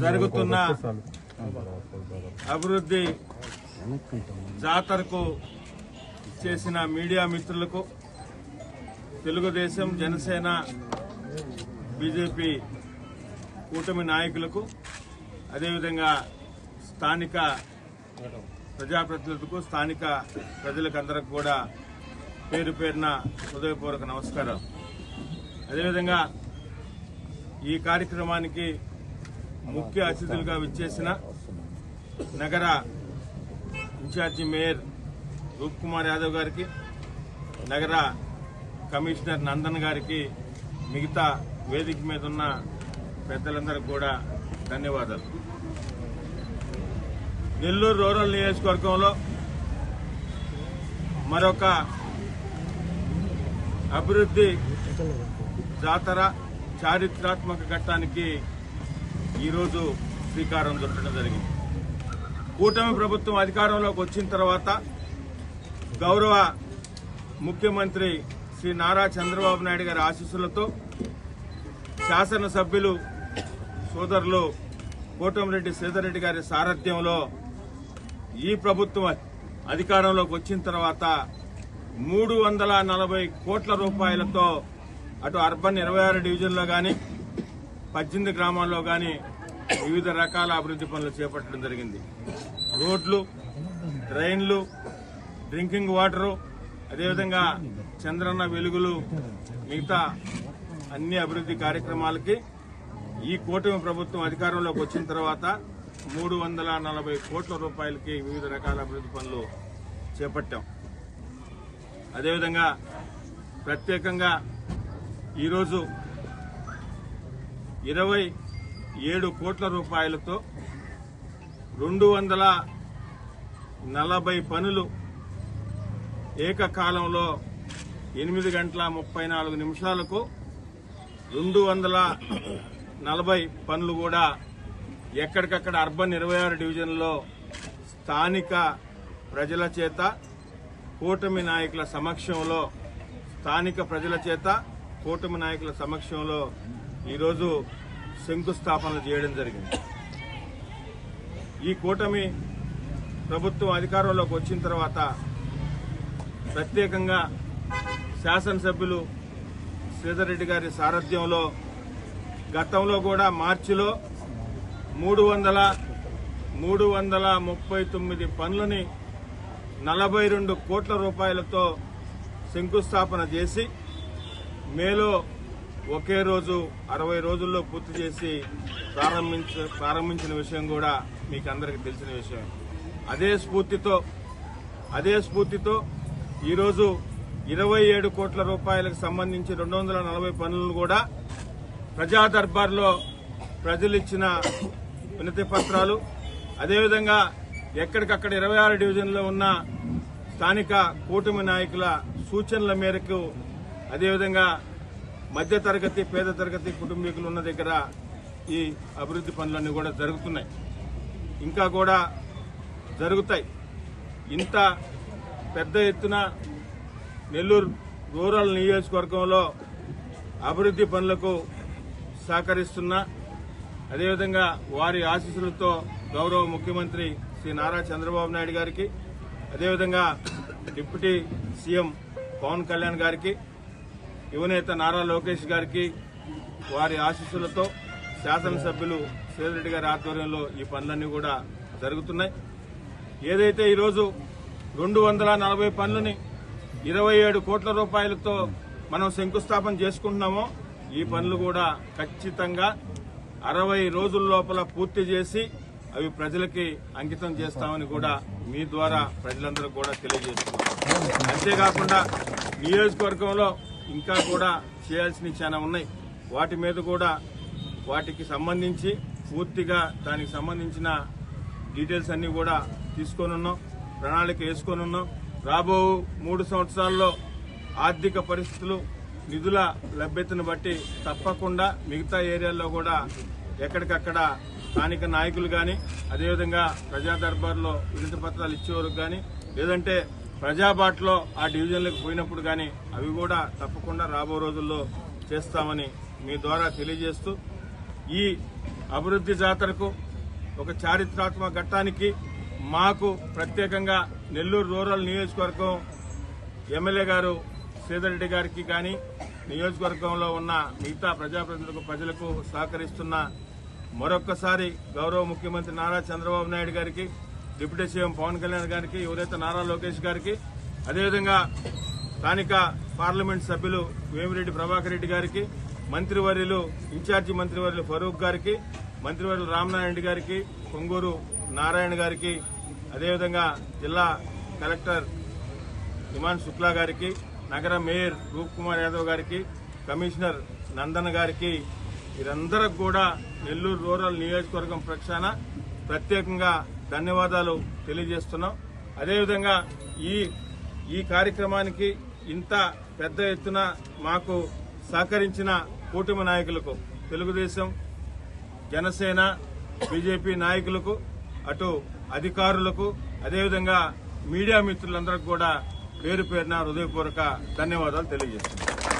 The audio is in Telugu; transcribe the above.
జరుగుతున్న అభివృద్ధి జాతరకు చేసిన మీడియా మిత్రులకు, తెలుగుదేశం, జనసేన, బీజేపీ కూటమి నాయకులకు, అదేవిధంగా స్థానిక ప్రజాప్రతినిధులకు, స్థానిక ప్రజలకు అందరికి కూడా పేరు పేరున హృదయపూర్వక నమస్కారం. అదేవిధంగా ఈ కార్యక్రమానికి ముఖ్య అతిథులుగా విచ్చేసిన నగర ఇన్ఛార్జి మేయర్ రూప్ కుమార్ యాదవ్ గారికి, నగర కమిషనర్ నందన్ గారికి, మిగతా వేదిక మీద ఉన్న పెద్దలందరికీ కూడా ధన్యవాదాలు. నెల్లూరు రూరల్ నియోజకవర్గంలో మరొక అభివృద్ధి జాతర చారిత్రాత్మక ఘట్టానికి ఈరోజు శ్రీకారం చుట్టడం జరిగింది. కూటమి ప్రభుత్వం అధికారంలోకి వచ్చిన తర్వాత గౌరవ ముఖ్యమంత్రి శ్రీ నారా చంద్రబాబు నాయుడు గారి ఆశీస్సులతో శాసనసభ్యులు సోదరులు కోటమిరెడ్డి శ్రీధర్రెడ్డి గారి సారథ్యంలో ఈ ప్రభుత్వం అధికారంలోకి వచ్చిన తర్వాత 340 కోట్ల రూపాయలతో అటు అర్బన్ 26 డివిజన్లో గాని 18 గ్రామాల్లో గాని వివిధ రకాల అభివృద్ధి పనులు చేపట్టడం జరిగింది. రోడ్లు, డ్రైన్లు, డ్రింకింగ్ వాటరు, అదేవిధంగా చంద్రన్న వెలుగులు, మిగతా అన్ని అభివృద్ధి కార్యక్రమాలకి ఈ కూటమి ప్రభుత్వం అధికారంలోకి వచ్చిన తర్వాత 340 కోట్ల రూపాయలకి వివిధ రకాల అభివృద్ధి పనులు చేపట్టాం. అదేవిధంగా ప్రత్యేకంగా ఈరోజు 27 కోట్ల రూపాయలతో 240 పనులు ఏకకాలంలో 8 గంటల 34 నిమిషాలకు 240 పనులు కూడా ఎక్కడికక్కడ అర్బన్ 26 డివిజన్లో స్థానిక ప్రజల చేత, కూటమి నాయకుల సమక్షంలో ఈరోజు శంకుస్థాపనలు చేయడం జరిగింది. ఈ కూటమి ప్రభుత్వం అధికారంలోకి వచ్చిన తర్వాత ప్రత్యేకంగా శాసనసభ్యులు శ్రీధర్రెడ్డి గారి సారథ్యంలో గతంలో కూడా మార్చిలో 339 పనులని 42 కోట్ల రూపాయలతో శంకుస్థాపన చేసి మేలో ఒకే రోజు 60 రోజుల్లో పూర్తి చేసి ప్రారంభించిన విషయం కూడా మీకు అందరికీ తెలిసిన విషయం. అదే స్ఫూర్తితో ఈరోజు 27 కోట్ల రూపాయలకు సంబంధించి 240 పనులను కూడా ప్రజా దర్బార్లో ప్రజలిచ్చిన వినతి పత్రాలు, అదేవిధంగా ఎక్కడికక్కడ 26 డివిజన్లో ఉన్న స్థానిక కూటమి నాయకుల సూచనల మేరకు, అదేవిధంగా మధ్యతరగతి, పేద తరగతి కుటుంబీకులు ఉన్న దగ్గర ఈ అభివృద్ధి పనులన్నీ కూడా జరుగుతున్నాయి, ఇంకా కూడా జరుగుతాయి. ఇంత పెద్ద ఎత్తున నెల్లూరు రూరల్ నియోజకవర్గంలో అభివృద్ధి పనులకు సహకరిస్తున్న, అదేవిధంగా వారి ఆశీస్సులతో గౌరవ ముఖ్యమంత్రి శ్రీ నారా చంద్రబాబు నాయుడు గారికి, అదేవిధంగా డిప్యూటీ సీఎం పవన్ కళ్యాణ్ గారికి, యువనేత నారా లోకేష్ గారికి వారి ఆశీస్సులతో శాసనసభ్యులు శ్రీధర్రెడ్డి గారి ఆధ్వర్యంలో ఈ పనులన్నీ కూడా జరుగుతున్నాయి. ఏదైతే ఈరోజు 240 పనులని 27 కోట్ల రూపాయలతో మనం శంకుస్థాపన చేసుకుంటున్నామో ఈ పనులు కూడా ఖచ్చితంగా 60 రోజుల లోపల పూర్తి చేసి అవి ప్రజలకి అంకితం చేస్తామని కూడా మీ ద్వారా ప్రజలందరూ కూడా తెలియజేస్తున్నారు. అంతేకాకుండా నియోజకవర్గంలో ఇంకా కూడా చేయాల్సినవి చాలా ఉన్నాయి. వాటి మీద కూడా వాటికి సంబంధించి పూర్తిగా దానికి సంబంధించిన డీటెయిల్స్ అన్ని కూడా తీసుకొని ఉన్నాం, ప్రణాళిక వేసుకొని ఉన్నాం. రాబో 3 సంవత్సరాల్లో ఆర్థిక పరిస్థితులు, నిధుల లభ్యతను బట్టి తప్పకుండా మిగతా ఏరియాల్లో కూడా ఎక్కడికక్కడ స్థానిక నాయకులు గాని, అదేవిధంగా ప్రజా దర్బార్లో వినతి పత్రాలు ఇచ్చేవారు గాని, లేదంటే ప్రజాబాట్లో ఆ డివిజన్లకు పోయినప్పుడు గాని అవి కూడా తప్పకుండా రాబో రోజుల్లో చేస్తామని మీ ద్వారా తెలియజేస్తూ, ఈ అభివృద్ధి జాతరకు ఒక చారిత్రాత్మక ఘట్టానికి మాకు ప్రత్యేకంగా నెల్లూరు రూరల్ నియోజకవర్గం ఎమ్మెల్యే గారు శ్రీధర్ రెడ్డి గారికి కానీ నియోజకవర్గంలో ఉన్న మిగతా ప్రజాప్రతినిధులకు ప్రజలకు సహకరిస్తున్న మరొక్కసారి గౌరవ ముఖ్యమంత్రి నారా చంద్రబాబు నాయుడు గారికి, డిప్యూటీ సీఎం పవన్ కళ్యాణ్ గారికి, ఎవరైతే నారా లోకేష్ గారికి, అదేవిధంగా స్థానిక పార్లమెంట్ సభ్యులు వేమిరెడ్డి ప్రభాకర్ రెడ్డి గారికి, మంత్రివర్యులు ఇన్ఛార్జి మంత్రివర్యులు ఫరూక్ గారికి, మంత్రివర్యులు రామనారాయణ రెడ్డి గారికి, పొంగూరు నారాయణ గారికి, అదేవిధంగా జిల్లా కలెక్టర్ హిమాన్ శుక్లా గారికి, నగర మేయర్ రూప్ కుమార్ యాదవ్ గారికి, కమిషనర్ నందన్ గారికి, వీరందరికి కూడా నెల్లూరు రూరల్ నియోజకవర్గం పక్షాన ప్రత్యేకంగా ధన్యవాదాలు తెలియజేస్తున్నాం. అదేవిధంగా ఈ కార్యక్రమానికి ఇంత పెద్ద ఎత్తున మాకు సహకరించిన కూటమి నాయకులకు, తెలుగుదేశం, జనసేన, బీజేపీ నాయకులకు, అటు అధికారులకు, అదేవిధంగా మీడియా మిత్రులందరికీ కూడా పేరు పేరున హృదయపూర్వక ధన్యవాదాలు తెలియజేస్తున్నాం.